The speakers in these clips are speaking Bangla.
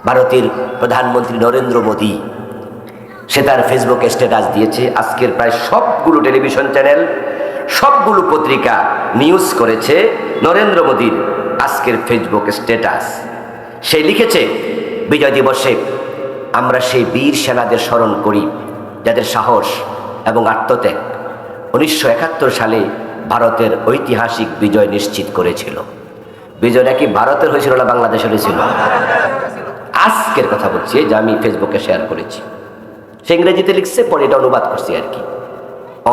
ভারতের প্রধানমন্ত্রী নরেন্দ্র মোদী সে তার ফেসবুক স্ট্যাটাস দিয়েছে। আজকের প্রায় সবগুলো টেলিভিশন চ্যানেল, সবগুলো পত্রিকা নিউজ করেছে নরেন্দ্র মোদীর আজকের ফেসবুক স্ট্যাটাস। সে লিখেছে, বিজয় দিবসে আমরা সেই বীর সেনাদের স্মরণ করি যাদের সাহস এবং আত্মত্যাগ 1971 সালে ভারতের ঐতিহাসিক বিজয় নিশ্চিত করেছিল। বিজয়টা কি ভারতের হয়েছিল না বাংলাদেশের হয়েছিল? আজকের কথা বলছি, যে আমি ফেসবুকে শেয়ার করেছি। সে ইংরেজিতে লিখছে, পরে এটা অনুবাদ করছি আর কি।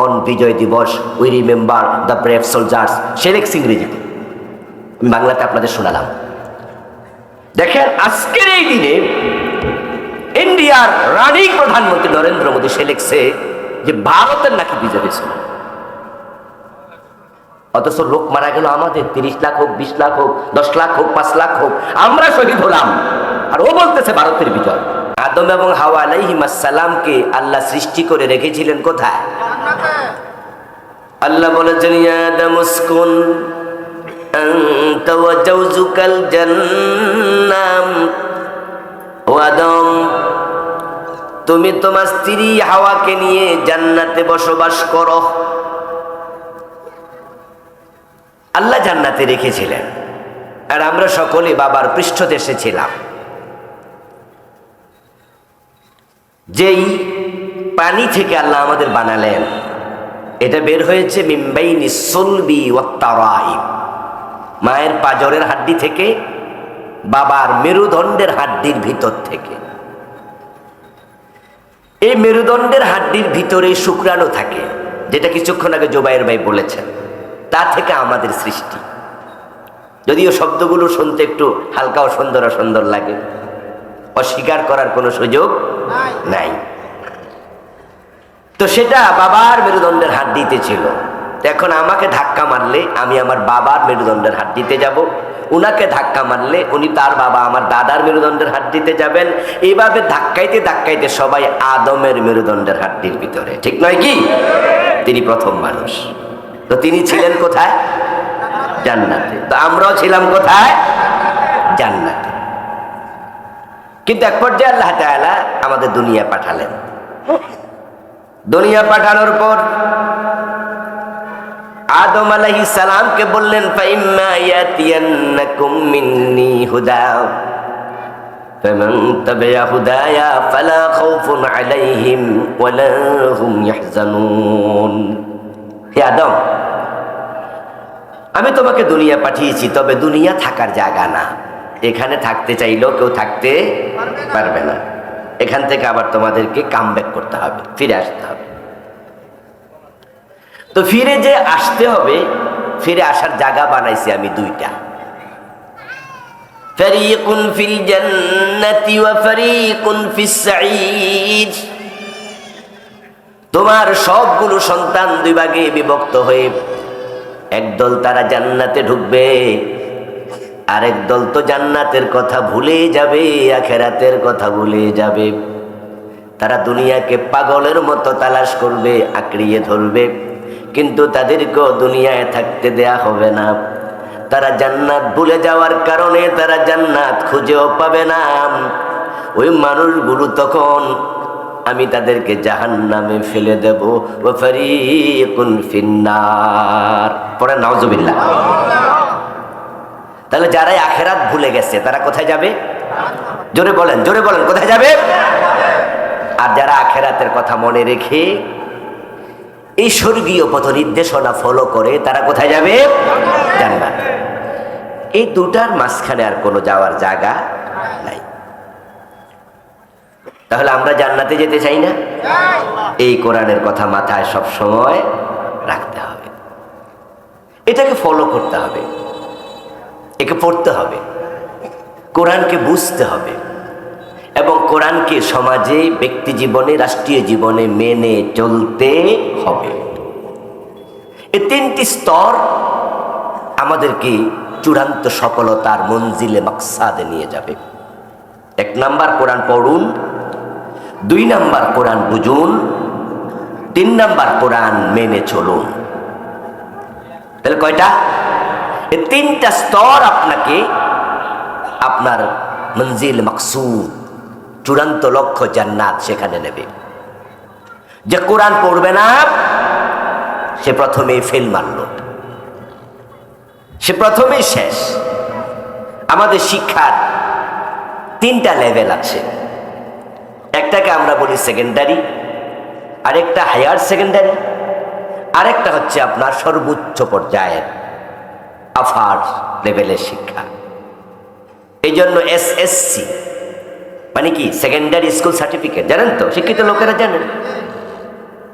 On Vijay Diwas we remember the brave soldiers, সে লিখছে ইংরেজিতে, আমি বাংলাতে আপনাদের শোনালাম। দেখেন আজকের এই দিনে ইন্ডিয়ার রানিং প্রধানমন্ত্রী নরেন্দ্র মোদী সে লিখছে যে ভারতের নাকি বিজয় হয়েছিল, অথচ লোক মারা গেল আমাদের 30 লাখ হোক, 20 লাখ হোক, 10 লাখ হোক, 5 লাখ হোক, আমরা শহীদ হলাম, আর ও বলতেছে ভারতের বিজয়। আদম এবং হাওয়া আলাইহিস সালামকে আল্লাহ সৃষ্টি করে রেখেছিলেন কোথায়? আল্লাহ বলেছেন, ইয়া আদম উসকুন আনতা ওয়া জাওজুকাল জান্নাম, ও আদম তুমি তোমার স্ত্রী হাওয়াকে নিয়ে জান্নাতে বসবাস করো। আল্লাহ জান্নাতে রেখেছিলেন, আর আমরা সকলে বাবার পৃষ্ঠদেশে ছিলাম। যেই পানি থেকে আল্লাহ আমাদের বানালেন, এটা বের হয়েছে মিম্বাইনি সুলবি ওয়াত তারাইব, মায়ের পাজরের হাড্ডি থেকে, বাবার মেরুদণ্ডের হাড্ডির ভিতর থেকে। এই মেরুদণ্ডের হাড্ডির ভিতরে শুক্রাণু থাকে, যেটা কিছুক্ষণ আগে জোবাইর ভাই বলেছেন, তা থেকে আমাদের সৃষ্টি। যদিও শব্দগুলো শুনতে একটু হালকা ও সুন্দর লাগে, অস্বীকার করার কোনো সুযোগ নাই। তো সেটা বাবার মেরুদণ্ডের হাড্ডিতে ছিল। এখন আমাকে ধাক্কা মারলে আমি আমার বাবার মেরুদণ্ডের হাড্ডিতে যাব, উনাকে ধাক্কা মারলে উনি তার বাবা আমার দাদার মেরুদণ্ডের হাড্ডিতে যাবেন। এইভাবে ধাক্কাইতে ধাক্কাইতে সবাই আদমের মেরুদণ্ডের হাড্ডির ভিতরে, ঠিক নয় কি? তিনি প্রথম মানুষ। তো তিনি ছিলেন কোথায়? জান্নাতে। তো আমরাও ছিলাম কোথায়? জান্নাতে। কিন্তু এক পর্যায়ে আল্লাহ তাআলা আমাদের দুনিয়া পাঠালেন। দুনিয়া পাঠানোর পর আদম আলাইহিস সালামকে বললেন, ফাইম্মা ইয়াতিয়ান্নাকুম মিন্নি হুদা ফামান তাবিআ হুদায়া ফালা খাউফুন আলাইহিম ওয়ালা হুম ইয়াহজানুন। হে আদম, আমি তোমাকে দুনিয়া পাঠিয়েছি, তবে দুনিয়া থাকার জায়গা না। এখানে থাকতে চাইলেও কেউ থাকতে পারবে না। এখান থেকে আবার তোমাদেরকে কামব্যাক করতে হবে, ফিরে আসতে হবে। তো ফিরে যে আসতে হবে, ফিরে আসার জায়গা বানাইছি আমি দুইটা, ফারিকুন ফিল জান্নাতি ওয়া ফারিকুন ফিস সাঈদ। তোমার সবগুলো সন্তান দুই ভাগে বিভক্ত হয়ে একদল তারা জান্নাতে ঢুকবে, আরেক দল তো জান্নাতের কথা ভুলে যাবে, আখিরাতের কথা ভুলে যাবে। তারা দুনিয়াকে পাগলের মতো তালাশ করবে, আঁকড়িয়ে ধরবে, কিন্তু তাদেরকেও দুনিয়ায় থাকতে দেয়া হবে না। তারা জান্নাত ভুলে যাওয়ার কারণে তারা জান্নাত খুঁজেও পাবে না। ওই মানুষগুলো তখন আমি তাদেরকে জাহান্নামে ফেলে দেব। ওয়া ফারিকুন ফিন্নার, পরে নাউজুবিল্লাহ। তাহলে যারাই আখিরাত ভুলে গেছে তারা কোথায় যাবে? জোরে বলেন, জোরে বলেন, কোথায় যাবে? আর যারা আখিরাতের কথা মনে রেখে এই স্বর্গীয় পথ নির্দেশনা ফলো করে তারা কোথায় যাবে? জান্নাত। এই দুটার মাঝখানে আর কোনো যাওয়ার জায়গা নাই। তাহলে আমরা জান্নাতে যেতে চাই না? এই কোরআনের কথা মাথায় সব সময় রাখতে হবে, এটাকে ফলো করতে হবে, একে পড়তে হবে, কোরআনকে বুঝতে হবে এবং কোরআনকে সমাজে, ব্যক্তি জীবনে, রাষ্ট্রীয় জীবনে মেনে চলতে হবে। এই তিনটি স্তর আমাদেরকে চূড়ান্ত সফলতার মঞ্জিলে মাকসাদে নিয়ে যাবে। 1 নাম্বার কোরআন পড়ুন, 2 নাম্বার কোরআন বুঝুন, 3 নাম্বার কোরআন মেনে চলুন। তাহলে কয়টা? এই 3টা স্তর আপনাকে আপনার মঞ্জিল মাকসুদ, চূড়ান্ত লক্ষ্য জান্নাত, সেখানে নেবে। যে কোরআন পড়বে না সে প্রথমেই ফেল মারল, সে প্রথমেই শেষ। আমাদের শিক্ষার তিনটা লেভেল আছে। একটাকে আমরা বলি সেকেন্ডারি, আরেকটা হায়ার সেকেন্ডারি, আরেকটা হচ্ছে আপনার সর্বোচ্চ পর্যায়ের আফার লেভেলের শিক্ষা। এই জন্য SSC মানে কি, সেকেন্ডারি স্কুল সার্টিফিকেট, জানেন তো? শিক্ষিত লোকেরা জানেন।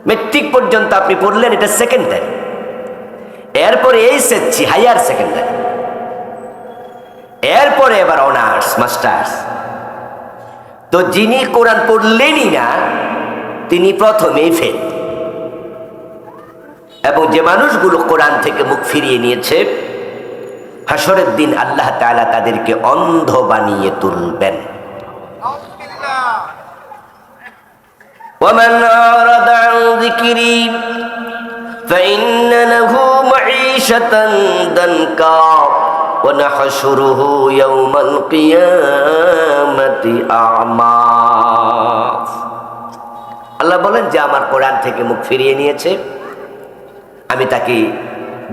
মেট্রিক পর্যন্ত আপনি পড়লেন, এটা সেকেন্ডারি। এরপরে HSC হায়ার সেকেন্ডারি, এরপরে এবার অনার্স মাস্টার্স। তো যিনি কোরআন পড়লেনই না তিনি প্রথমেই ফেল। এবং যে মানুষগুলো কোরআন থেকে মুখ ফিরিয়ে নিয়েছে, হাসরের দিন আল্লাহ তাআলা তাদেরকে অন্ধ বানিয়ে তুলবেন। ومن أعرض عن ذكري فإن له معيشة ضنكا ونحشره يوم القيامة أعمى। আল্লাহ বলেন যে আমার কোরআন থেকে মুখ ফিরিয়ে নিয়েছে, আমি তাকে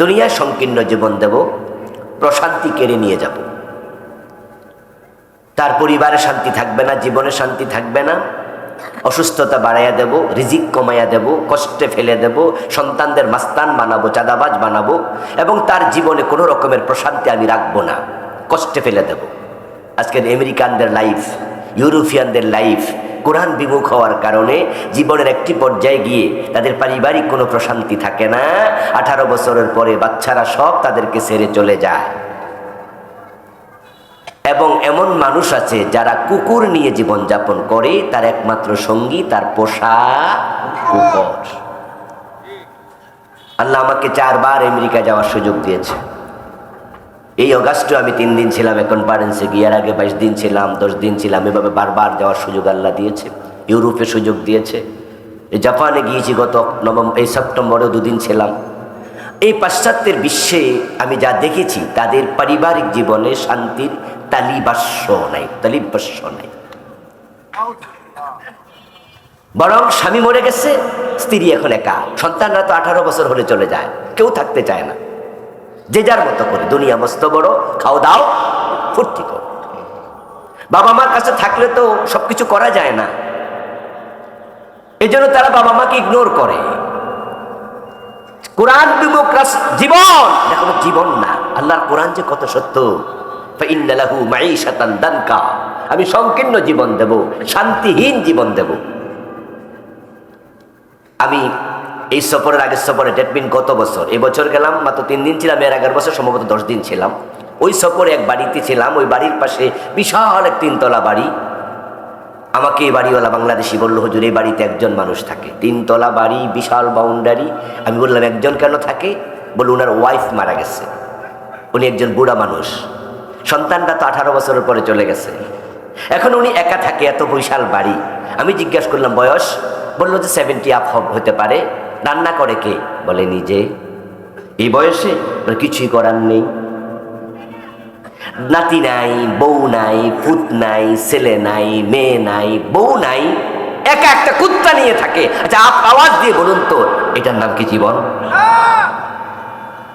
দুনিয়ার সংকীর্ণ জীবন দেব, প্রশান্তি কেড়ে নিয়ে যাব। তার পরিবারে শান্তি থাকবে না, জীবনে শান্তি থাকবে না, অসুস্থতা বাড়াইয়া দেব, রিজিক কমাইয়া দেব, কষ্টে ফেলে দেব, সন্তানদের মাস্তান বানাবো, চাঁদাবাজ বানাবো, এবং তার জীবনে কোনো রকমের প্রশান্তি আমি রাখবো না, কষ্টে ফেলে দেব। আজকের আমেরিকানদের লাইফ, ইউরোপিয়ানদের লাইফ কোরআন বিমুখ হওয়ার কারণে জীবনের একটি পর্যায়ে গিয়ে তাদের পারিবারিক কোনো প্রশান্তি থাকে না। 18 বছরের পরে বাচ্চারা সব তাদেরকে ছেড়ে চলে যায়। এবং এমন মানুষ আছে যারা কুকুর নিয়ে জীবনযাপন করে, তার একমাত্র সঙ্গী তার পোষা কুকুর। আল্লাহ আমাকে 4 বার আমেরিকা যাওয়ার সুযোগ দিয়েছে। এই অগাস্টে আমি 3 দিন ছিলাম কনফারেন্সে গিয়ে, এর আগে 22 দিন ছিলাম, 10 দিন ছিলাম, এভাবে বারবার যাওয়ার সুযোগ আল্লাহ দিয়েছে। ইউরোপে সুযোগ দিয়েছে, জাপানে গিয়েছি গত এই সেপ্টেম্বরেও 2 দিন ছিলাম। এই পাশ্চাত্যের বিশ্বে আমি যা দেখেছি, তাদের পারিবারিক জীবনে শান্তির তালিবাস্য নাই, বরং স্বামী মরে গেছে, স্ত্রী এখন একা, সন্তানরা তো 18 বছর হলে চলে যায়, কেউ থাকতে চায় না, যে যার মতো করে। দুনিয়া মস্ত বড়, খাও দাও ফুর্তি করো। বাবা মার কাছে থাকলে তো সবকিছু করা যায় না, এই জন্য তারা বাবা মাকে ইগনোর করে। কোরআন বিমুখ জীবন, এটা কোনো জীবন না। আল্লাহর কোরআন যে কত সত্য। ফাইন্না লাহু মাঈশাতান দানকা, আমি সংকীর্ণ জীবন দেব, শান্তিহীন জীবন দেব। আমি এই সফরের আগের সফরে ডেটমিন গত বছর, এবছর গেলাম মাত্র 3 দিন ছিলাম, এর আগের বছর সম্ভবত 10 দিন ছিলাম। ওই সফরে এক বাড়িতে ছিলাম, ওই বাড়ির পাশে বিশাল এক 3 তলা বাড়ি। আমাকে এই বাড়িওয়ালা বাংলাদেশি বলল, হুজুর এই বাড়িতে একজন মানুষ থাকে, 3 তলা বাড়ি, বিশাল বাউন্ডারি। আমি বললাম একজন কেন থাকে? বলে ওনার ওয়াইফ মারা গেছে, উনি একজন বুড়া মানুষ, সন্তানটা তো 18 বছরের পরে চলে গেছে, এখন উনি একা থাকে, এত বিশাল বাড়ি। আমি জিজ্ঞাসা করলাম বয়স, বললো যে 70 আপ হতে পারে। রান্না করে কে? বলে নিজে। এই বয়সে কিছুই করার নেই, নাতি নাই, বউ নাই, পুত নাই, ছেলে নাই, মেয়ে নাই, বউ নাই, একা একটা কুত্তা নিয়ে থাকে। আচ্ছা আওয়াজ দিয়ে বলুন তো, এটার নাম কি জীবন?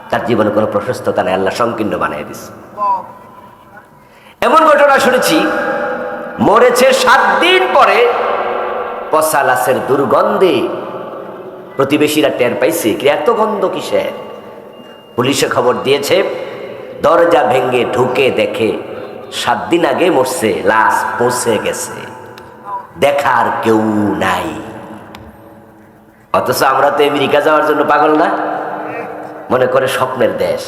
তার জীবনে কোনো প্রশস্ততা নাই, আল্লাহ সংকীর্ণ বানিয়ে দিচ্ছে। এমন ঘটনা শুনেছি, মরেছে 7 দিন পরে পচা লাশের দুর্গন্ধে প্রতিবেশীরা টের পাইছে, কি এত গন্ধ কিসের? পুলিশে খবর দিয়েছে, দরজা ভেঙে ঢুকে দেখে 7 দিন আগে মরছে, লাশ পৌঁছে গেছে, দেখার কেউ নাই। অথচ আমরা তো আমেরিকা যাওয়ার জন্য পাগল না, মনে করে স্বপ্নের দেশ।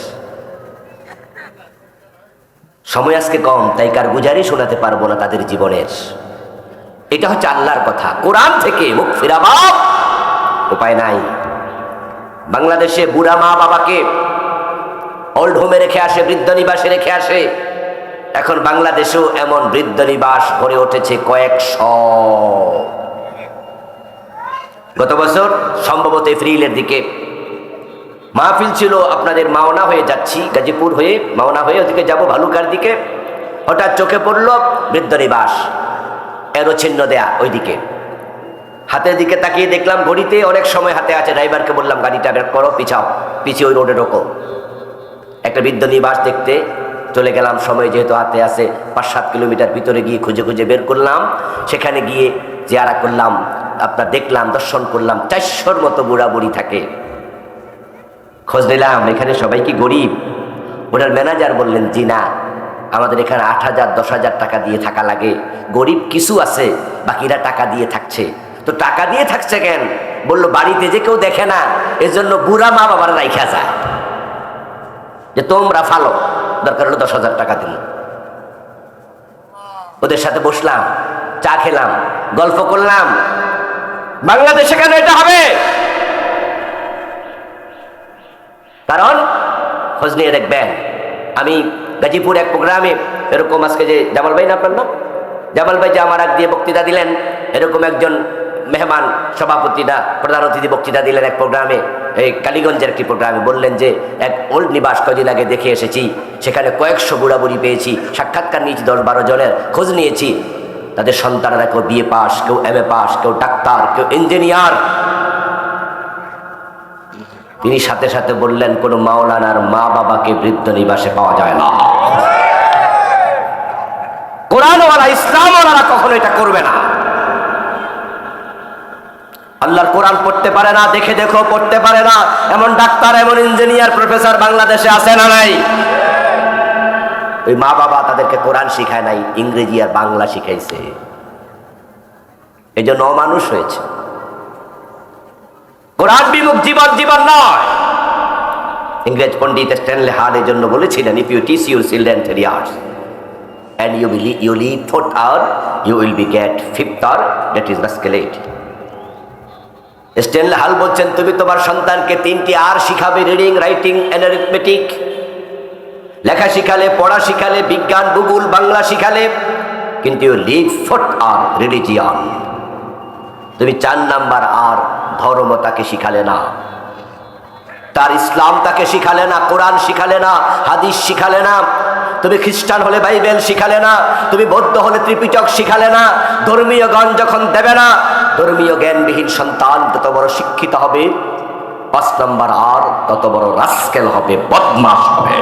সময় আজকে কম, তাই কার গুজারি শোনাতে পারবো না তাদের জীবনের। এটা হচ্ছে আল্লাহর কথা। কোরআন থেকে মুখ ফিরাবো, উপায় নাই। বাংলাদেশে বুড়া মা বাবাকে ওল্ড হোমে রেখে আসে, বৃদ্ধ নিবাসে রেখে আসে। এখন বাংলাদেশেও এমন বৃদ্ধ নিবাস গড়ে উঠেছে কয়েকশো। গত বছর সম্ভবত এপ্রিলের দিকে মাহফিল ছিল, আপনাদের মাওনা হয়ে যাচ্ছি, গাজীপুর হয়ে মাওনা হয়ে ওদিকে যাব ভালুকার দিকে। হঠাৎ চোখে পড়ল বৃদ্ধ নিবাস, এরো চিহ্ন দেয়া ওইদিকে। হাতের দিকে তাকিয়ে দেখলাম ঘড়িতে অনেক সময় হাতে আছে। ড্রাইভারকে বললাম গাড়িটা বের করো, পিছাও, পিছিয়ে ওই রোডে ঢোকো। একটা বৃদ্ধ নিবাস দেখতে চলে গেলাম। সময় যেহেতু হাতে আছে, 5-7 কিলোমিটার ভিতরে গিয়ে খুঁজে খুঁজে বের করলাম। সেখানে গিয়ে জিয়ারা করলাম, আপনার দেখলাম, দর্শন করলাম। 400-র মতো বুড়া বুড়ি থাকে। খোঁজ নিলাম এখানে সবাই কি গরিব? ওনার ম্যানেজার বললেন জি না, আমাদের এখানে 8,000-10,000 টাকা দিয়ে থাকা লাগে, গরিব কিছু আছে, বাকিরা টাকা দিয়ে থাকছে। তো টাকা দিয়ে থাকছে কেন? বললো বাড়িতে যে কেউ দেখে না, এজন্য বুড়া মা বাবার রাইখা যায়, যে তোমরা ফালো, দরকার হলো 10,000 টাকা দিন। ওদের সাথে বসলাম, চা খেলাম, গল্প করলাম। বাংলাদেশে কেন এটা হবে? কারণ খোঁজ নিয়ে দেখবেন, আমি গাজীপুর এক প্রোগ্রামে এরকম, আজকে যে জামাল ভাই না আপনার নাম, জামাল ভাই যে আমার আগ দিয়ে বক্তৃতা দিলেন, এরকম একজন মেহমান সভাপতি না প্রধান অতিথি বক্তৃতা দিলেন এক প্রোগ্রামে, এই কালীগঞ্জের একটি প্রোগ্রামে। বললেন যে এক ওল্ড নিবাস কদিন আগে দেখে এসেছি, সেখানে কয়েকশো বুড়া বুড়ি পেয়েছি, সাক্ষাৎকার নিয়েছি 10-12 জনের, খোঁজ নিয়েছি। তাদের সন্তানরা কেউ বিএ পাস, কেউ MA পাস, কেউ ডাক্তার, কেউ ইঞ্জিনিয়ার। তিনি সাথে সাথে বললেন কোন মাওলানার মা বাবাকে বৃদ্ধ নিবাসে পাওয়া যায় না। কোরআনওয়ালা ইসলামওয়ালারা কখনো এটা করবে না। আল্লাহর কোরআন পড়তে পারে না, দেখে দেখো পড়তে পারে না, এমন ডাক্তার, এমন ইঞ্জিনিয়ার, প্রফেসর বাংলাদেশে আছে না নাই? ওই মা বাবা তাদেরকে কোরআন শিখায় নাই, ইংরেজি আর বাংলা শিখাইছে, এই জন্য অমানুষ হয়েছে। কোরআন বিমুখ জীবন জীবন নয়। ইংরেজ পণ্ডিত স্ট্যানলে হার্ড এই জন্য বলেছিলেন, if you teach your children 3 hours and you leave 4th hour, you will be get 5th hour, that is rascalate. Stanley হাল বলছেন, তুমি তোমার সন্তানকে 3টি আর শিখাবে, রিডিং, রাইটিং এন্ড অ্যারিথমেটিক। লেখা শিখালে, পড়া শিখালে, বিজ্ঞান, ভূগোল, বাংলা শিখালে, কিন্তু you leave 4th hour religion. তুমি 4 নাম্বার আর ধর্ম তাকে শিখালে না, তার ইসলাম তাকে শিখালে না, কোরআন শিখালে না, হাদিস শিখালে না। তুমি খ্রিস্টান হলে বাইবেল শিখালে না, তুমি বৌদ্ধ হলে ত্রিপিটক শিখালে না। ধর্মীয় জ্ঞান যখন দেবে না, ধর্মীয় জ্ঞানবিহীন সন্তান তত বড় শিক্ষিত হবে, 5 নাম্বার আর তত বড় রাস্কেল হবে, বদমাশ হবে।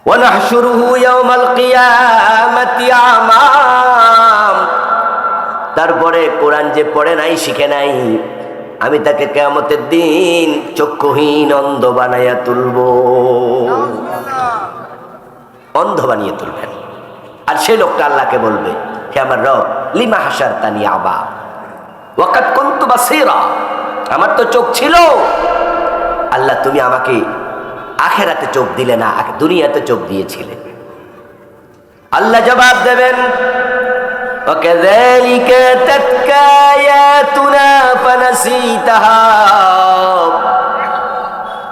ওয়ানাহশুরুহু ইয়াওমাল কিয়ামাতি আমা। তারপরে কোরআন যে পড়ে নাই, শিখে নাই, আমি তাকে কিয়ামতের দিন চক্ষুহীন, অন্ধ বানাইয়া তুলব, অন্ধ বানিয়ে তুলবেন। আর সেই লোকটা আল্লাহকে বলবে, হে আমার রব, লিমা হাশারতানি আবা ওয়াকাদ কুনতু বাসীরা, আমার তো চোখ ছিল, আল্লাহ তুমি আমাকে আখিরাতে চোখ দিলে না, দুনিয়াতে চোখ দিয়েছিলে। আল্লাহ জবাব দেবেন, وَكَذَلِكَ أَتَتْكَ آيَاتُنَا فَنَسِيتَهَا।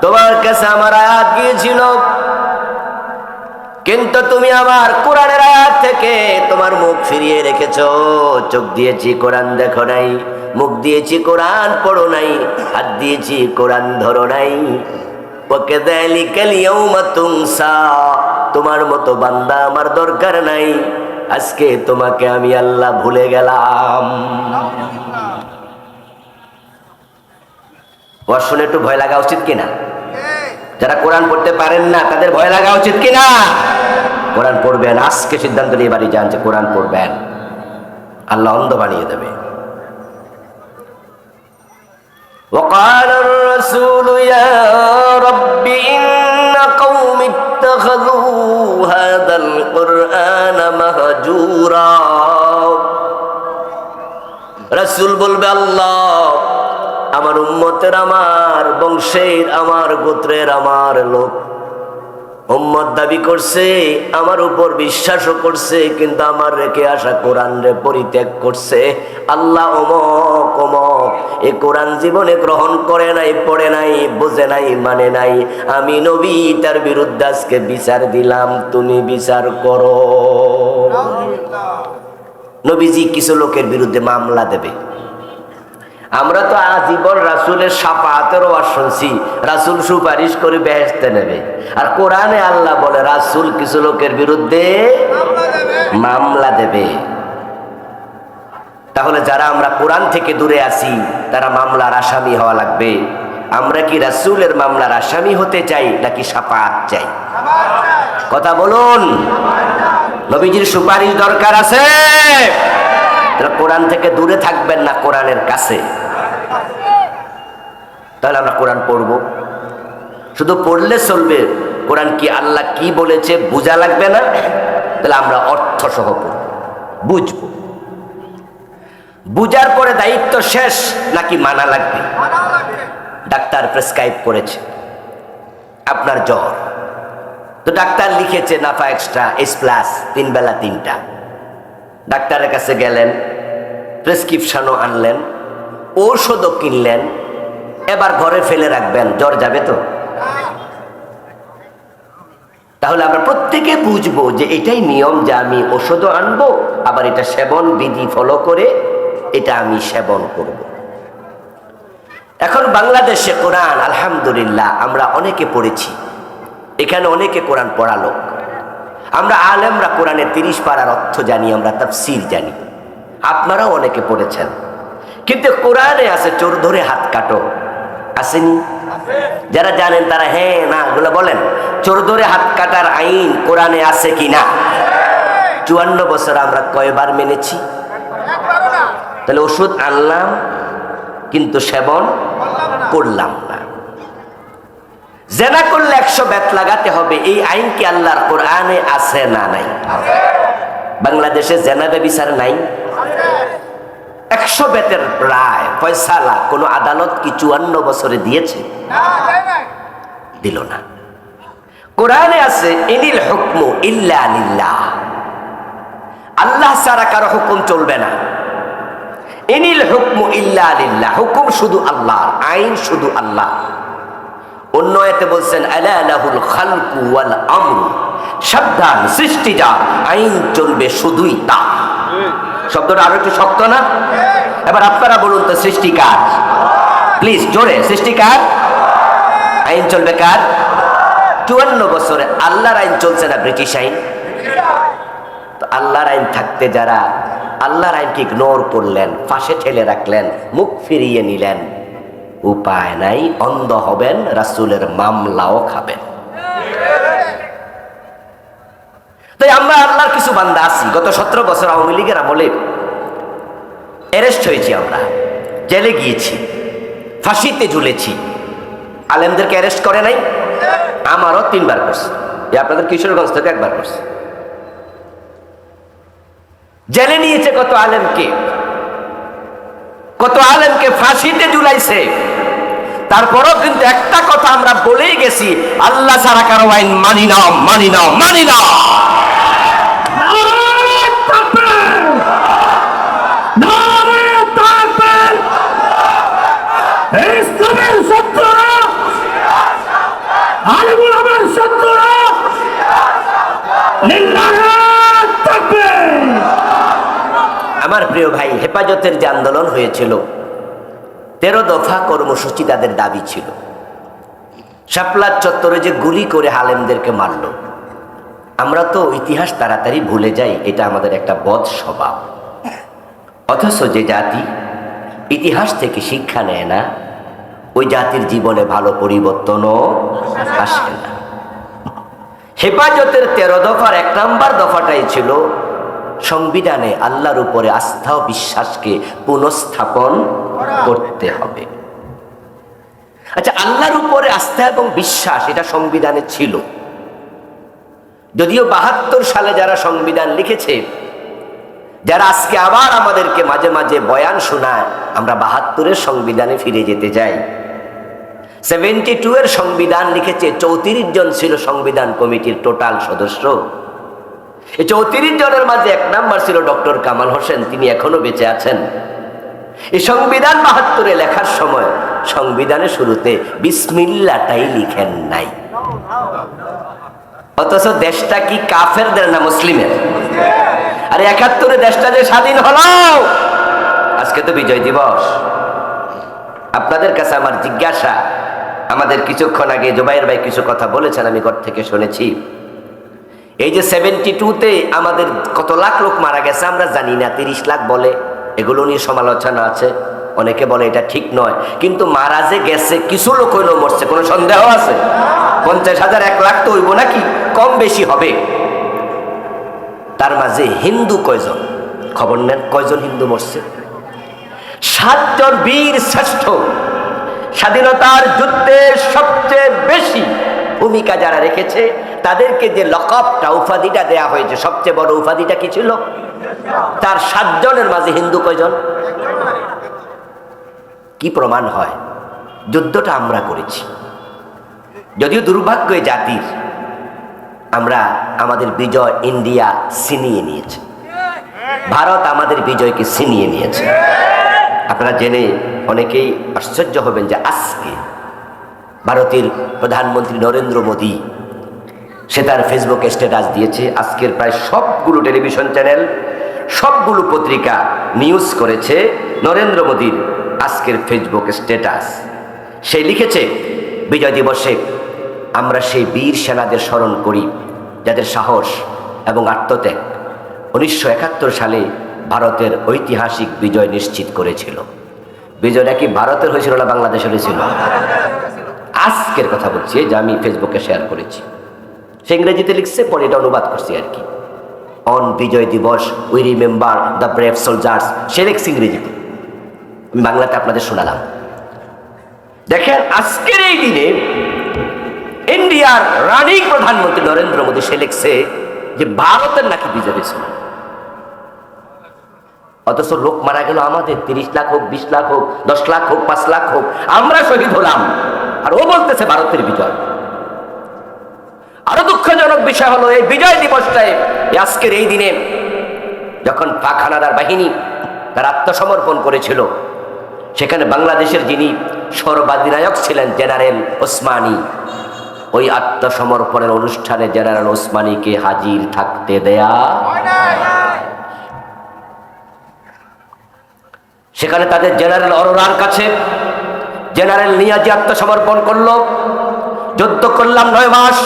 তোমার কাছে আমার আয়াত গিয়েছিল, কিন্তু তুমি আমার কোরআনের আয়াত থেকে তোমার মুখ ফিরিয়ে রেখেছো। চোখ দিয়েছি, কোরআন দেখো নাই, মুখ দিয়েছি, কোরআন পড়ো নাই, হাত দিয়েছি, কোরআন ধরো নাই। وَكَذَلِكَ الْيَوْمَ تُنْسَى। তোমার মতো বান্দা আমার দরকার নাই, আজকে তোমাকে আমি আল্লাহ ভুলে গেলাম। শুনে একটু ভয় লাগা উচিত কিনা? যারা কোরআন পড়তে পারেন না তাদের ভয় লাগা উচিত কিনা? কোরআন পড়বেন, আজকে সিদ্ধান্ত নিয়ে বাড়ি যান যে কোরআন পড়বেন, আল্লাহ অন্ধ বানিয়ে দেবে। وقال الرسول يا رب إن قوم اتخذوا هذا القرآن مهجورا। রাসূল বলবে, আল্লাহ আমার উম্মতের, আমার বংশের, আমার গোত্রের, আমার লোক উম্মত দাবি করছে, আমার উপর বিশ্বাসও করছে, কিন্তু আমার রেখে আসা কোরআন রে পরিত্যাগ করছে। আল্লাহ অমক অমক এ কোরআন জীবনে গ্রহণ করে নাই, পড়ে নাই, বোঝে নাই, মানে নাই। আমি নবী তার বিরুদ্ধে আজকে বিচার দিলাম, তুমি বিচার করো। নবীজি কিছু লোকের বিরুদ্ধে মামলা দেবে। আমরা তো আজীবন রাসূলের শাফাআতের ওয়াজ শুনছি, রাসূল সুপারিশ করে বেহেশতে নেবে। আর কোরআনে আল্লাহ বলে রাসূল কিছু লোকের বিরুদ্ধে মামলা দেবে। তাহলে যারা আমরা কোরআন থেকে দূরে আছি তারা মামলার আসামি হওয়া লাগবে। আমরা কি রাসূলের মামলার আসামি হতে চাই নাকি শাফাআত চাই? কথা বলুন। নবীজির সুপারিশ দরকার আছে। কোরআন থেকে দূরে থাকবেন না, কোরআনের কাছে। তাহলে আমরা কোরআন পড়ব, শুধু পড়লে চলবে? কোরআন কি আল্লাহ কি বলেছে বোঝা লাগবে না? তাহলে আমরা অর্থ সহ পড়ব, বুঝবো। বুঝার পরে দায়িত্ব শেষ নাকি মানা লাগবে? ডাক্তার প্রেসক্রাইব করেছে আপনার জ্বর, তো ডাক্তার লিখেছে নাফা এক্সট্রা এস প্লাস 3 বেলা 3টা। ডাক্তারের কাছে গেলেন, প্রেসক্রিপশনও আনলেন, ঔষধও কিনলেন, এবার ঘরে ফেলে রাখবেন, জ্বর যাবে তো? তাহলে আমরা প্রত্যেকে বুঝবো যে এটাই নিয়ম, যে আমি ওষুধও আনবো, আবার এটা সেবন বিধি ফলো করে এটা আমি সেবন করব। এখন বাংলাদেশে কোরআন আলহামদুলিল্লাহ আমরা অনেকে পড়েছি, এখানে অনেকে কোরআন পড়া লোক। আমরা আলেমরা কোরআনের 30 পারার অর্থ জানি, আমরা তাফসীর জানি, আপনারাও অনেকে পড়েছেন। কিন্তু কোরআনে আছে চোর ধরে হাত কাটো, আসেনি? যারা জানেন তারা হ্যাঁ না গুলো বলেন। চোর ধরে হাত কাটার আইন কোরআনে আছে কিনা? 54 বছর আমরা কয়বার মেনেছি? তাহলে ওষুধ আনলাম কিন্তু সেবন করলাম না। জেনা করলে 100 বেত লাগাতে হবে, এই আইন কি আল্লাহর কোরআনে আছে না নাই? বাংলাদেশে জেনা ব্যভিচার নাই? 100 বেতের রায় ফয়সালা কোন আদালত কি 54 বছরে দিয়েছে? দিল না। কোরআনে আছে ইনিল হুকমু ইল্লা লিল্লাহ, আল্লাহ ছাড়া কারো হুকুম চলবে না। ইনিল হুকমু ইল্লা লিল্লাহ, হুকুম শুধু আল্লাহর, আইন শুধু আল্লাহ। অন্য আয়াতে বলছেন আলা লাহুল খালকু ওয়াল আমরু, সাবধান সৃষ্টি যার, আইন চলবে শুধুই তার। শব্দটা আরো একটু শক্ত না? এবার আপনারা বলুন তো সৃষ্টি কার? প্লিজ জোরে, সৃষ্টি কার? আইন চলবে কার? 54 বছরে আল্লাহর আইন চলছে না ব্রিটিশ আইন? তো আল্লাহর আইন থাকতে যারা আল্লাহর আইনকে ইগনোর করলেন, ফাঁসে ঠেলে রাখলেন, মুখ ফিরিয়ে নিলেন, উপায় নাই, অন্ধ হবেন, রাসূলের মামলাও খাবেন। তাই আমরা আল্লাহর কিছু বান্দা আছি, গত 17 বছর আওয়ামী লীগের আমলে অ্যারেস্ট হয়েছি, আমরা জেলে গিয়েছি, ফাঁসিতে ঝুলেছি। আলেমদেরকে অ্যারেস্ট করে নাই? আমারও 3 বার করছে, আপনাদের কিশোরগঞ্জ থেকে 1 বার করছে। জেলে নিয়েছে কত আলেমকে, কত আলেমকে ফাঁসিতে ঝুলাইছে। তারপরও কিন্তু একটা কথা আমরা বলেই গেছি, আল্লাহ ছাড়া কারো আইন মানি না, মানি না, মানি না। আমার প্রিয় ভাই, হেফাজতের যে আন্দোলন হয়েছিল, 13 দফা কর্মসূচি তাদের দাবি ছিল। শাপলার চত্বরে যে গুলি করে আলেমদেরকে মারল, আমরা তো ইতিহাস তাড়াতাড়ি ভুলে যাই, এটা আমাদের একটা বদ স্বভাব। অথচ যে জাতি ইতিহাস থেকে শিক্ষা নেয় না, ওই জাতির জীবনে ভালো পরিবর্তনও আসে না। হেফাজতের 13 দফার 1 নম্বর দফাটাই ছিল সংবিধানে আল্লাহর উপরে আস্থা ও বিশ্বাসকে পুনঃস্থাপন করতে হবে। আচ্ছা, আল্লাহর উপরে আস্থা এবং বিশ্বাস এটা সংবিধানে ছিল, যদিও 72 সালে যারা সংবিধান লিখেছে, যারা আজকে আবার আমাদেরকে মাঝে মাঝে বয়ান শোনায়, আমরা 72-এর সংবিধানে ফিরে যেতে চাই। 72 এর সংবিধান লিখেছে, 34 জন ছিল সংবিধান কমিটির টোটাল সদস্য। এই 34 জনের মাঝে 1 নাম্বার ছিল ডক্টর কামাল হোসেন, তিনি এখনো বেঁচে আছেন। এই সংবিধান 72-এ লেখার সময় সংবিধানের শুরুতে বিসমিল্লাহটাই লিখেন নাই। অথচ দেশটা কি কাফেরদের না মুসলিমের? আরে 71-এ দেশটা যে স্বাধীন হলো, আজকে তো বিজয় দিবস, আপনাদের কাছে আমার জিজ্ঞাসা, আমাদের কিছুক্ষণ আগে জুবাইর ভাই কিছু কথা বলেছেন, আমি ঘর থেকে শুনেছি। এই যে 72-তে আমাদের কত লাখ লোক মারা গেছে আমরা জানি না, 30 লাখ বলে, এগুলো নিয়ে সমালোচনা আছে। অনেকে বলে এটা ঠিক নয়, কিন্তু মারা যে গেছে কিছু লোক হইলেও মরছে, কোনো সন্দেহ আছে? 50,000 1 লাখ তো হইব নাকি, কম বেশি হবে। তার মাঝে হিন্দু কয়জন, খবর নেন কয়জন হিন্দু মরছে? 7 জন বীর শ্রেষ্ঠ, স্বাধীনতার যুদ্ধে সবচেয়ে বেশি ভূমিকা যারা রেখেছে তাদেরকে যে লকবটা, উপাধিটা দেয়া হয়েছে, সবচেয়ে বড় উপাধিটা কি ছিল? তার 7 জনের মাঝে হিন্দু কয়জন? কি প্রমাণ হয়? যুদ্ধটা আমরা করেছি। যদিও দুর্ভাগ্য জাতির, আমরা আমাদের বিজয় ইন্ডিয়া ছিনিয়ে নিয়েছে, ভারত আমাদের বিজয়কে ছিনিয়ে নিয়েছে। আপনারা জেনে অনেকেই আশ্চর্য হবেন যে আজকে ভারতের প্রধানমন্ত্রী নরেন্দ্র মোদী সে তার ফেসবুক স্ট্যাটাস দিয়েছে। আজকের প্রায় সবগুলো টেলিভিশন চ্যানেল, সবগুলো পত্রিকা নিউজ করেছে নরেন্দ্র মোদীর আজকের ফেসবুক স্ট্যাটাস। সে লিখেছে, বিজয় দিবসে আমরা সেই বীর সেনাদের স্মরণ করি যাদের সাহস এবং আত্মত্যাগ 1971 সালে ভারতের ঐতিহাসিক বিজয় নিশ্চিত করেছিল। বিজয়টা কি ভারতের হয়েছিল না বাংলাদেশের হয়েছিল? আজকের কথা বলছি, যে আমি ফেসবুকে শেয়ার করেছি। সে ইংরেজিতে লিখছে, পরে এটা অনুবাদ করছি আর কি। On Vijay Diwas we remember the brave soldiers, সে লিখছে ইংরেজিতে, আমি বাংলাতে আপনাদের শোনালাম। দেখেন আজকের এই দিনে ইন্ডিয়ার রানিং প্রধানমন্ত্রী নরেন্দ্র মোদী সে লিখছে যে ভারতের নাকি বিজয় হয়েছিল, অথচ লোক মারা গেল আমাদের 30 লাখ হোক, 20 লাখ হোক, 10 লাখ হোক, 5 লাখ হোক, আমরা শহীদ হলাম, আর ও বলতেছে ভারতের বিজয়। আরো দুঃখজনক বিষয় হলো এই বিজয় দিবসটায়, আজকের এই দিনে যখন পাক হানাদার বাহিনী তার আত্মসমর্পণ করেছিল, সেখানে বাংলাদেশের যিনি সর্বাধিনায়ক ছিলেন জেনারেল ওসমানী, ওই আত্মসমর্পণের অনুষ্ঠানে জেনারেল ওসমানীকে হাজির থাকতে দেয়া, সেখানে তাদের জেনারেল অরোরার কাছে জেনারেল নিয়াজি আত্মসমর্পণ করলো। যুদ্ধ করলাম 9 মাস,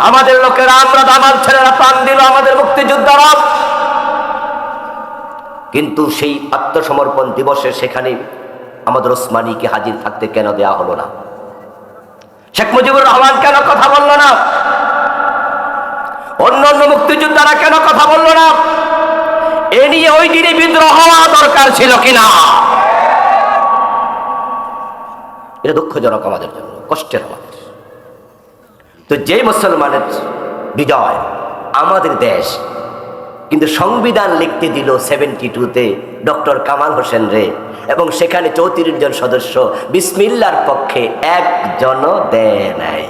আমাদের লোকেরা, আমরা আমার ছেলেরা প্রাণ দিল, আমাদের মুক্তিযোদ্ধারা, কিন্তু সেই আত্মসমর্পণ দিবসে সেখানে আমাদের ওসমানীকে হাজির থাকতে কেন দেয়া হলো না? শেখ মুজিবুর রহমান কেন কথা বলল না? অন্যান্য মুক্তিযোদ্ধারা কেন কথা বলল না? এ নিয়ে ওই দিনে বিদ্রোহ হওয়া দরকার ছিল কিনা? এটা দুঃখজনক আমাদের জন্য, কষ্টের আমাদের। তো যে মুসলমানের বিজয় আমাদের দেশ, কিন্তু সংবিধান লিখতে দিল 72-তে ডক্টর কামাল হোসেন রে, এবং সেখানে 34 জন সদস্য বিসমিল্লার পক্ষে একজনও দেয় নাই।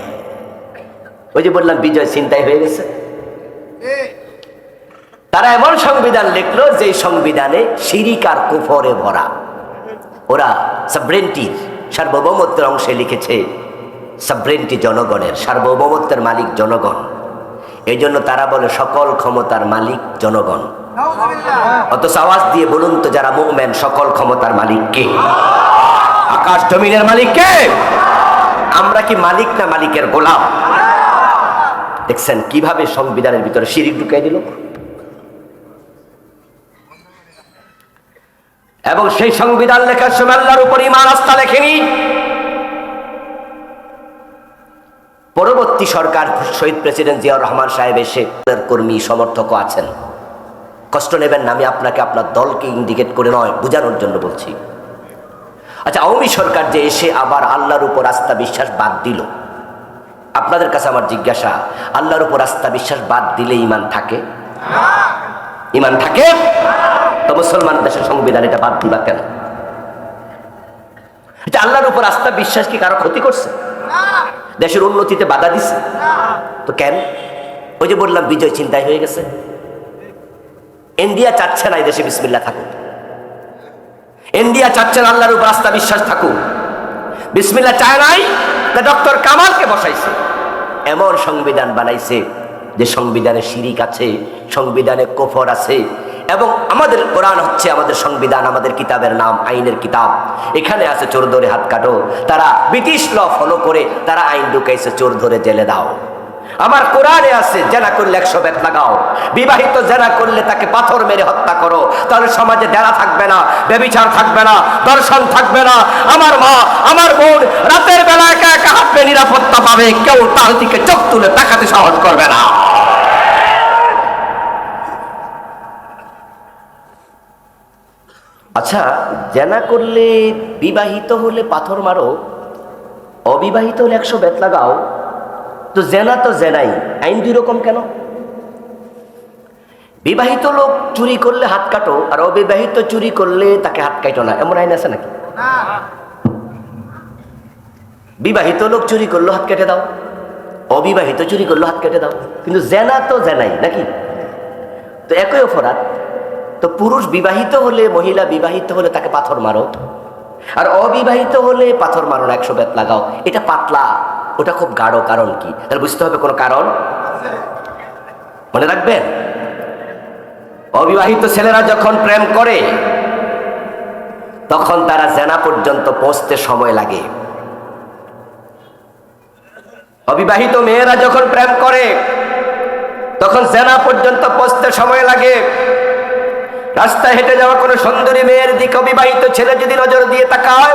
ওই যে বললাম বিজয় ছিনতাই হয়ে গেছে। তারা এমন সংবিধান লিখলো যে সংবিধানে শিরিক আর কুফরে ভরা। ওরা সভরেন্টির, সার্বভৌমত্বের অংশে লিখেছে সভরেন্টি জনগণের, সার্বভৌমত্বের মালিক জনগণ। এই জন্য তারা বলে সকল ক্ষমতার মালিক জনগণ। অথচ আওয়াজ দিয়ে বলুন তো, যারা মুমিন সকল ক্ষমতার মালিক কে? আকাশ জমিনের মালিক কে? আমরা কি মালিক না মালিকের গোলাম? দেখছেন কিভাবে সংবিধানের ভিতরে শিরিক ঢুকাই দিল। এবং সেই সংবিধান লেখার সময় আল্লাহর উপর ঈমান আস্থা লেখেনি। পরবর্তী সরকার শহীদ প্রেসিডেন্ট জিয়াউর রহমান সাহেব এসে কর্মী সমর্থকও আছেন, কষ্ট নেবেন না, আমি আপনাকে আপনার দলকে ইন্ডিকেট করে নয়, বোঝানোর জন্য বলছি। আচ্ছা, আওয়ামী সরকার যে এসে আবার আল্লাহর উপর আস্থা বিশ্বাস বাদ দিল, আপনাদের কাছে আমার জিজ্ঞাসা, আল্লাহর উপর আস্থা বিশ্বাস বাদ দিলে ঈমান থাকে? ঈমান থাকে? তো মুসলমান দেশের সংবিধান এটা বাদ দিবা কেন? আল্লাহর উপর আস্থা বিশ্বাস কি কারো ক্ষতি করছে? দেশের উন্নতিতে বাধা দিছে? তো কেন? ওই যে বললাম বিজয় ছিনতাই হয়ে গেছে। ইন্ডিয়া চাচ্ছে না এই দেশে বিসমিল্লাহ থাকুক, ইন্ডিয়া চাচ্ছে না আল্লাহর উপর আস্থা বিশ্বাস থাকুক, বিসমিল্লাহ চায় নাই, ডক্টর কামালকে বসাইছে। এমন সংবিধান বানাইছে যে সংবিধানে শিরিক আছে, সংবিধানে কুফর আছে। এবং আমাদের কোরআন হচ্ছে আমাদের সংবিধান, আমাদের কিতাবের নাম আইনের কিতাব। এখানে আছে চোর ধরে হাত কাটো। তারা ব্রিটিশ ল ফলো করে তারা আইন ঢুকাইছে চোর ধরে জেলে দাও। আমার কোরআনে আছে জেনা করলে 100 বেত লাগাও, বিবাহিত জেনা করলে তাকে পাথর মেরে হত্যা করো, তাহলে সমাজে দেনা থাকবে না, ব্যভিচার থাকবে না, দর্শন থাকবে না। আমার মা আমার বোন রাতের বেলা একা একা হাঁটবে, নিরাপত্তা পাবে, কেউ তার দিকে চোখ তুলে তাকাতে সাহস করবে না। আচ্ছা, জেনা করলে বিবাহিত হলে পাথর মারো, অবিবাহিত হলে 100 বেত লাগাও, তো জেনা তো জেনাই, আইন দুই রকম কেন? বিবাহিত লোক চুরি করলে হাত কাটো, আর অবিবাহিত চুরি করলে তাকে হাত কাটো না, এমন আইন আছে নাকি? বিবাহিত লোক চুরি করলো হাত কেটে দাও, অবিবাহিত চুরি করলো হাত কেটে দাও, কিন্তু জেনা তো জেনাই নাকি? তো একই অপরাধ। তো পুরুষ বিবাহিত হলে, মহিলা বিবাহিত হলে তাকে পাথর মারো, আর অবিবাহিত হলে পাথর মারো না, 100 বেত লাগাও। এটা পাতলা, ওটা খুব গাঢ়। কারণ কি? তাহলে বুঝতে হবে কোনো কারণ। মনে রাখবেন, অবিবাহিত ছেলেরা যখন প্রেম করে তখন তারা জেনা পর্যন্ত পৌঁছতে সময় লাগে। অবিবাহিত মেয়েরা যখন প্রেম করে তখন জেনা পর্যন্ত পৌঁছতে সময় লাগে। রাস্তায় হেঁটে যাওয়া কোনো সুন্দরী মেয়ের দিকে অবিবাহিত ছেলে যদি নজর দিয়ে তাকায়,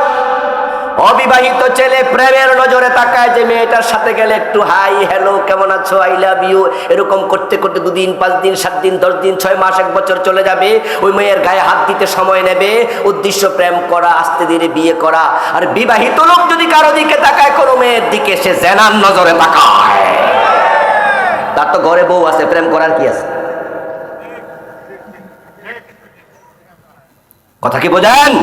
অবিবাহিত ছেলে প্রেমের নজরে তাকায় যে মেয়েটার সাথে গেলে একটু হাই হ্যালো কেমন আছো আই লাভ ইউ এরকম করতে করতে 2 দিন 5 দিন 7 দিন 10 দিন 6 মাস 1 বছর চলে যাবে। ওই মেয়ের গায়ে হাত দিতে সময় নেবে, উদ্দেশ্য প্রেম করা, আস্তে ধীরে বিয়ে করা। আর বিবাহিত লোক যদি কারো দিকে তাকায়, কোনো মেয়ের দিকে, সে জেনার নজরে তাকায়। তার তো ঘরে বউ আছে, প্রেম করার কি আছে? কথা কি বোঝেন?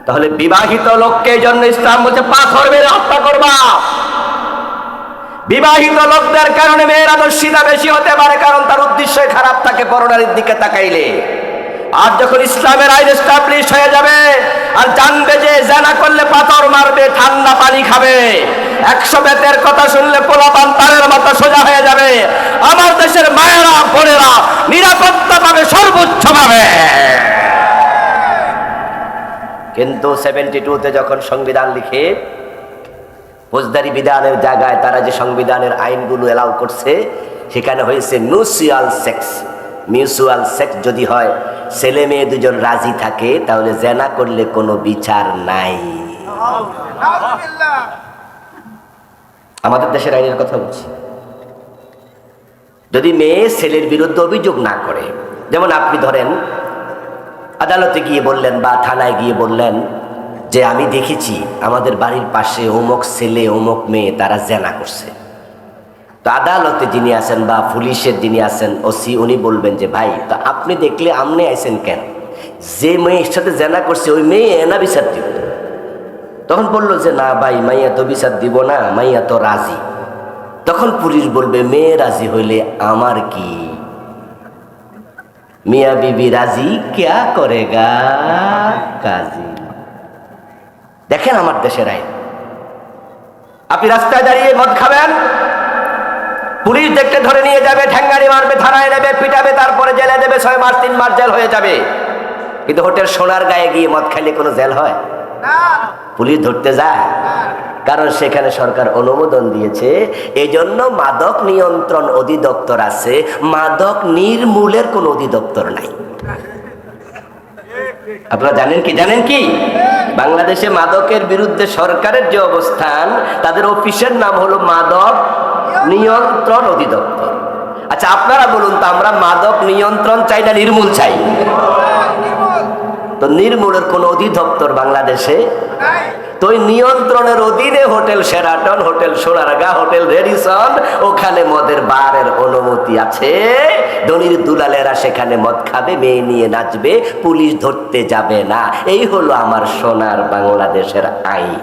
তাহলে বিবাহিত লোককে এই জন্য ইসলাম বলছে পাথর মেরে হত্যা করবা। বিবাহিত লোকদের কারণে মেয়ের আদর্শিতা বেশি হতে পারে, কারণ তার উদ্দেশ্যই খারাপ থাকে পরনারীর দিকে তাকাইলে। আর যখন ইসলামের আইন এস্টাবলিশ হয়ে যাবে আর জানবে যে জেনা করলে পাথর মারবে, ঠান্ডা পানি খাবে, 100 বেতের কথা শুনলে পোলাপান তারের মাথা সোজা হয়ে যাবে, আমার দেশের মায়েরা বোনেরা নিরাপত্তা পাবে সর্বোচ্চ ভাবে। কিন্তু 72-তে যখন সংবিধান লিখে, ফৌজদারি বিধানের জায়গায় তারা যে সংবিধানের আইনগুলো এলাও করছে, সেখানে হয়েছে মিউচুয়াল সেক্স। মিউচুয়াল সেক্স যদি হয়, ছেলে মেয়ে দুজন রাজি থাকে, তাহলে জেনা করলে কোনো বিচার নাই। আমাদের দেশের আইনের কথা বলছি। যদি মেয়ে ছেলের বিরুদ্ধে অভিযোগ না করে, যেমন আপনি ধরেন আদালতে গিয়ে বললেন বা থানায় গিয়ে বললেন যে আমি দেখেছি আমাদের বাড়ির পাশে অমুক ছেলে অমুক মেয়ে তারা জেনা করছে। তো আদালতে যিনি আছেন বা পুলিশের যিনি আছেন ওসি, উনি বলবেন যে ভাই, তো আপনি দেখলে আমনে আইছেন কেন? যে মেয়ের সাথে জেনা করছে ওই মেয়ে এনা বিচার দিব। তখন বললো যে না ভাই, মাইয়া তো বিচার দিব না, মাইয়া তো রাজি। তখন পুলিশ বলবে মেয়ে রাজি হইলে আমার কি? মিয়া বিবি রাজি ক্যা করেগা কাজী। দেখেন আমার দেশের আইন। আপনি রাস্তায় দাঁড়িয়ে মদ খাবেন, পুলিশ দেখতে ধরে নিয়ে যাবে, ঠ্যাঙ্গারি মারবে, থানায় নেবে, পিটাবে, তারপরে জেলে দেবে, 6 মাস 3 মাস জেল হয়ে যাবে। কিন্তু হোটেল সোনার গায়ে গিয়ে মদ খাইলে কোনো জেল হয়? পুলিশ ধরতে যায়, কারণ সেখানে সরকার অনুমোদন দিয়েছে। এই জন্য মাদক নিয়ন্ত্রণ অধিদপ্তর আছে, মাদক নির্মূলের কোনো অধিদপ্তর নাই। আপনারা জানেন কি? জানেন কি বাংলাদেশে মাদকের বিরুদ্ধে সরকারের যে অবস্থান, তাদের অফিসের নাম হলো মাদক নিয়ন্ত্রণ অধিদপ্তর। আচ্ছা আপনারা বলুন তো, আমরা মাদক নিয়ন্ত্রণ চাই না নির্মূল চাই? তো নির্মূলের কোন অধিদপ্তর বাংলাদেশে? তো ওই নিয়ন্ত্রণের অধীনে hotel Sheraton, hotel Sonargaon, hotel Radisson, ওখানে মদের বারের অনুমতি আছে। ধনির দুলালেরা সেখানে মদ খাবে, মেয়ে নিয়ে নাচবে, পুলিশ ধরতে যাবে না। এই হলো আমার সোনার বাংলাদেশের আইন।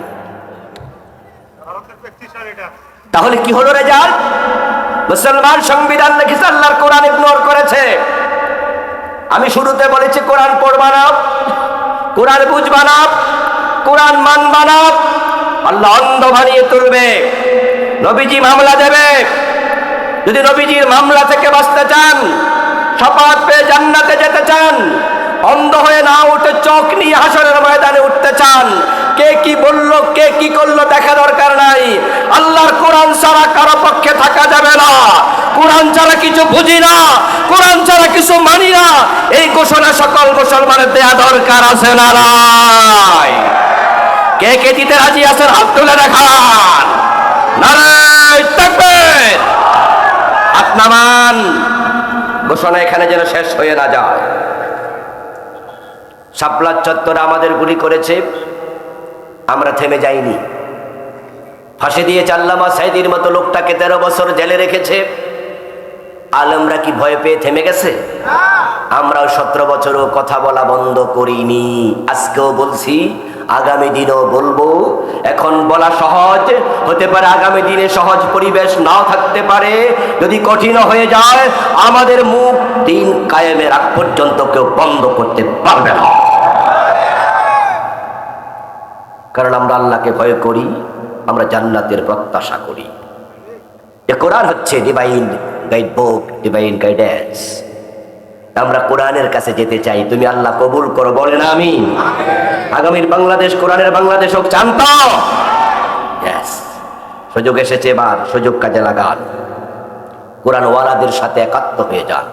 তাহলে কি হলো রেজাল্ট? মুসলমান সংবিধান লিখেছে, আল্লাহর কোরআন ইগনোর করেছে। আমি শুরুতে বলেছি কোরআন পড়বা না, কোরআন বুঝবা না, কোরআন মানবা না, আল্লাহ অন্ধ বানিয়ে তুলবে। নবীজি মামলা দেবে। যদি নবীজির মামলা থেকে বাঁচতে চান, শাফাত পেয়ে জান্নাতে যেতে চান, অন্ধ হয়ে না উঠে চোখ নিয়ে হাসরের ময়দানে উঠতে চান, কে কি বললো কে কি করলো দেখা দরকার নাই। আল্লাহর কোরআন ছাড়া কারো পক্ষে থাকা যাবে না। কোরআন ছাড়া কিছু বুঝি না, কোরআন ছাড়া কিছু মানি না, এই ঘোষণা সকল মুসলমানের দেয়া দরকার আছে না নাই? কে কে দিতে রাজি আছেন হাত তুলে দেখান। নারায়ে তাকবীর। হাত নামান। ঘোষণা এখানে যেন শেষ হয়ে না যায়। শাপলা চত্বরে আমাদের গুলি করেছে, আমরা থেমে যাইনি। ফাঁসি দিয়েছে আল্লামা সাঈদীর মতো লোকটাকে 13 বছর জেলে রেখেছে। আলেমরা কি ভয় পেয়ে থেমে গেছে? আমরাও 17 বছরও কথা বলা বন্ধ করিনি। আজকেও বলছি, আগামী দিনও বলবো। এখন বলা সহজ হতে পারে, আগামী দিনে সহজ পরিবেশ নাও থাকতে পারে। যদি কঠিন হয়ে যায়, আমাদের মুখ দিন কায়েমের আগ পর্যন্ত কেউ বন্ধ করতে পারবে না। কারণ আমরা আল্লাহকে ভয় করি, আমরা জান্নাতের প্রত্যাশা করি। এ কোরআন হচ্ছে divine guide book, divine guidance. আমরা কোরআনের কাছে যেতে চাই। তুমি আল্লাহ কবুল করো, বলেন আমিন। আগামীর বাংলাদেশ কোরআনের বাংলাদেশ হোক, চান তো? ইয়েস। সুযোগ এসেছে, এবার সুযোগ কাজে লাগান। কোরআন ওয়ালাদের সাথে একাত্ম হয়ে যান।